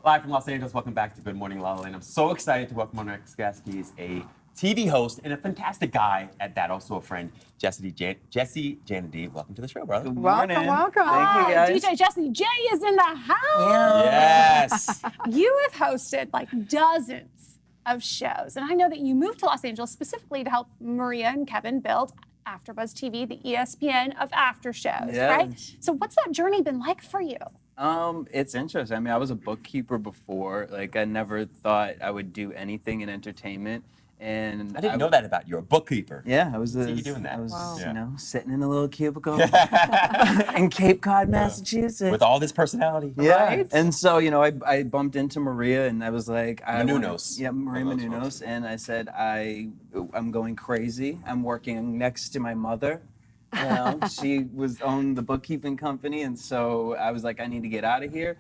Live from Los Angeles, welcome back to Good Morning La La Land. I'm so excited to welcome our next guest. He's a TV host and a fantastic guy at that, also a friend, Jesse Janedy. Welcome to the show, brother. Good morning. Welcome. Thank you, guys. DJ Jesse J is in the house. Yes. You have hosted like dozens of shows, and I know that you moved to Los Angeles specifically to help Maria and Kevin build AfterBuzz TV, the ESPN of after shows, right? So what's that journey been like for you? It's interesting. I mean, I was a bookkeeper before. Like, I never thought I would do anything in entertainment. And I didn't know that about you. You're a bookkeeper. Yeah, I was. So you doing that? I was, Wow. you know, sitting in a little cubicle in Cape Cod, Massachusetts. With all this personality. Yeah. Right. And so, you know, I bumped into Maria, and I was like, Menounos. Yeah, Maria Those Menounos, folks. and I said, I'm going crazy. I'm working next to my mother. You know, she owned the bookkeeping company, and so I was like, I need to get out of here.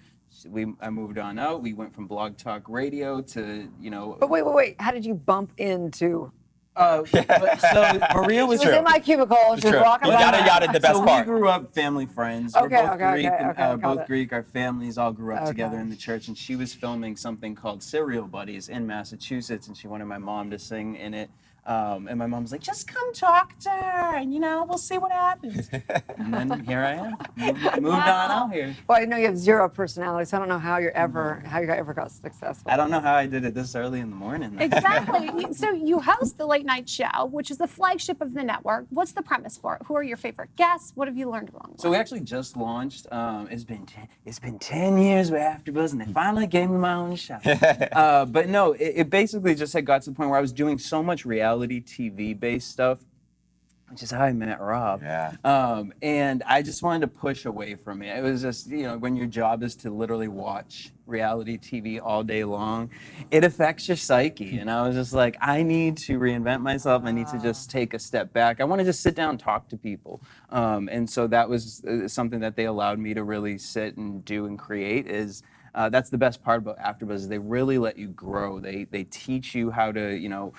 I moved on out. We went from Blog Talk Radio to, you know. But wait. How did you bump into? So Maria was She was in my cubicle. She was true. walking Well, by. yada, the best so part. we grew up family friends. Okay, We're both okay, Greek. okay, got Both it. Greek. Our families all grew up Okay. together in the church, and she was filming something called Serial Buddies in Massachusetts, and she wanted my mom to sing in it. And my mom's like, just come talk to her, and you know, we'll see what happens. And then here I am, moved on out here. Well, I know you have zero personality, so I don't know how you ever got successful. I don't know how I did it this early in the morning. Exactly. So you host the late night show, which is the flagship of the network. What's the premise for it? Who are your favorite guests? What have you learned along the So way? we actually just launched. It's been 10 years with AfterBuzz, and they finally gave me my own show. But no, it basically just had got to the point where I was doing so much reality TV based stuff, which is how I met Rob. Yeah. And I just wanted to push away from it. It was just, you know, when your job is to literally watch reality TV all day long, it affects your psyche. And I was just like, I need to reinvent myself. I need to just take a step back. I want to just sit down and talk to people. And so that was something that they allowed me to really sit and do and create is that's the best part about AfterBuzz is they really let you grow. They teach you how to, you know,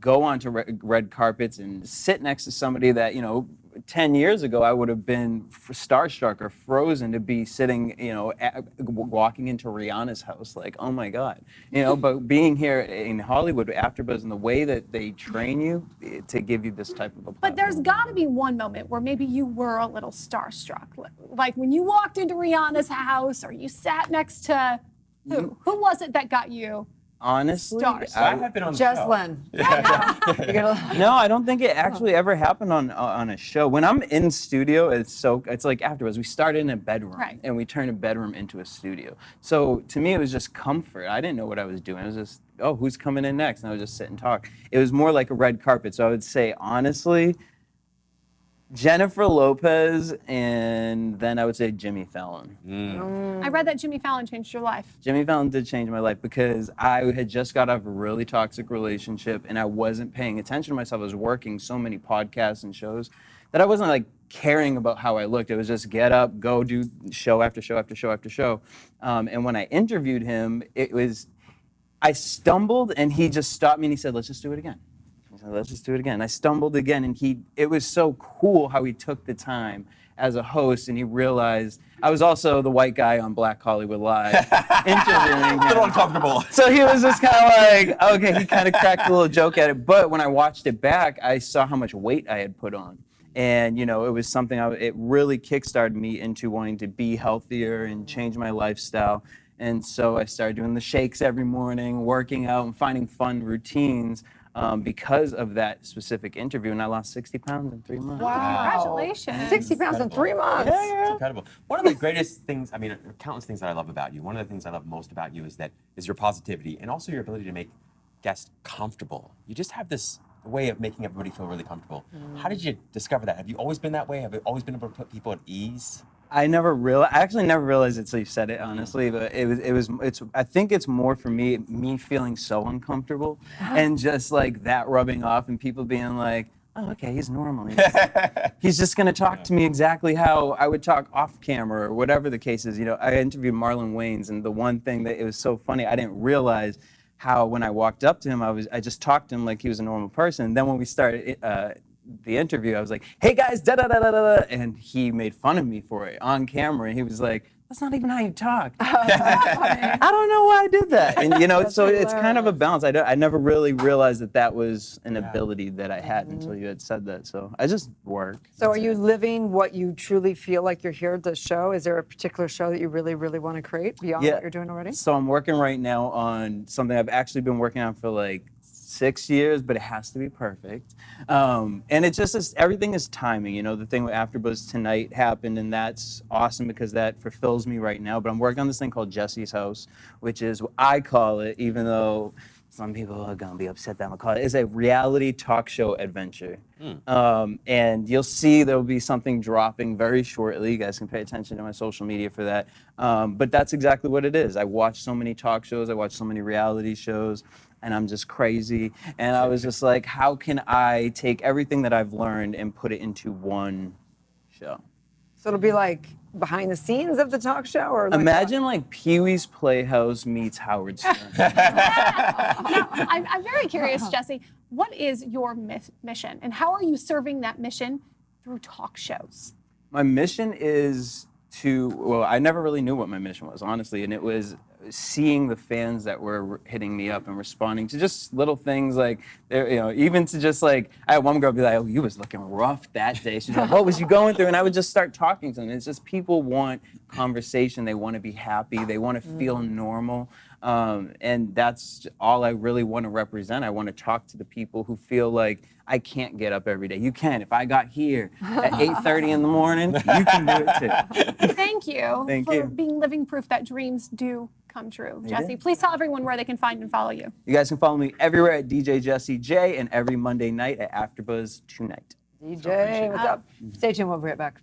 go onto red carpets and sit next to somebody that, you know, 10 years ago I would have been starstruck or frozen to be sitting, you know, walking into Rihanna's house like, oh my God, you know, but being here in Hollywood AfterBuzz and the way that they train you to give you this type of a platform. But there's got to be one moment where maybe you were a little starstruck, like when you walked into Rihanna's house or you sat next to who? Who was it that got you? Honestly, Stars. So I have been on the show. Jocelyn. No, I don't think it actually ever happened on a show. When I'm in studio, it's like AfterBuzz. We started in a bedroom, Right. and we turned a bedroom into a studio. So to me, it was just comfort. I didn't know what I was doing. It was just, oh, who's coming in next? And I would just sit and talk. It was more like a red carpet. So I would say, honestly, Jennifer Lopez, and then I would say Jimmy Fallon. I read that Jimmy Fallon changed your life. Jimmy Fallon did change my life because I had just got out of a really toxic relationship and I wasn't paying attention to myself. I was working so many podcasts and shows that I wasn't like caring about how I looked. It was just get up, go do show after show after show after show. And when I interviewed him, I stumbled and he just stopped me and he said, let's just do it again. Let's just do it again. I stumbled again, and it was so cool how he took the time as a host, and he realized I was also the white guy on Black Hollywood Live interviewing him. A little uncomfortable. So he was just kind of like, okay, he kind of cracked a little joke at it. But when I watched it back, I saw how much weight I had put on. And, you know, it was something, it really kickstarted me into wanting to be healthier and change my lifestyle. And so I started doing the shakes every morning, working out and finding fun routines. Because of that specific interview, and I lost 60 pounds in 3 months. Wow. Congratulations. 60 pounds in 3 months. It's incredible. One of the greatest things, I mean, countless things that I love about you. One of the things I love most about you is your positivity and also your ability to make guests comfortable. You just have this way of making everybody feel really comfortable. How did you discover that? Have you always been that way? Have you always been able to put people at ease? I actually never realized it until you said it, honestly, but I think it's more for me feeling so uncomfortable and just like that rubbing off and people being like, oh, okay, he's normal. He's just gonna talk to me exactly how I would talk off camera or whatever the case is. You know, I interviewed Marlon Wayans, and the one thing that it was so funny, I didn't realize how when I walked up to him, I just talked to him like he was a normal person. And then when we started the interview, I was like, hey guys, da da da da da, and he made fun of me for it on camera. And he was like, that's not even how you talk. I don't know why I did that. And you know, so it's kind of a balance. I never really realized that that was an ability that I had until you had said that. So I just work. So are you living what you truly feel like you're here to show? Is there a particular show that you really, really want to create beyond what you're doing already? So I'm working right now on something I've actually been working on for like 6 years, but it has to be perfect. And it just is, everything is timing. You know, the thing with AfterBuzz tonight happened, and that's awesome because that fulfills me right now. But I'm working on this thing called Jesse's House, which is what I call it, even though some people are gonna be upset that I'm gonna call it. It's a reality talk show adventure. And you'll see there'll be something dropping very shortly. You guys can pay attention to my social media for that. But that's exactly what it is. I watch so many talk shows, I watch so many reality shows, and I'm just crazy. And I was just like, how can I take everything that I've learned and put it into one show? So it'll be like behind the scenes of the talk show, or like Imagine like Pee-wee's Playhouse meets Howard Stern. Now, I'm very curious, Jesse. What is your mission, and how are you serving that mission through talk shows? My mission is to, well, I never really knew what my mission was, honestly, and it was seeing the fans that were hitting me up and responding to just little things like, you know, even to just like, I had one girl be like, oh, you was looking rough that day. She's like, what was you going through? And I would just start talking to them. It's just people want conversation. They want to be happy. They want to feel normal. And that's all I really want to represent. I want to talk to the people who feel like I can't get up every day. You can. If I got here at 8:30 in the morning, you can do it too. Thank you Thank for you. being living proof that dreams do come true. Jesse, please tell everyone where they can find and follow you. You guys can follow me everywhere at DJ Jesse J and every Monday night at AfterBuzz Tonight. DJ, what's up? Stay tuned. We'll be right back.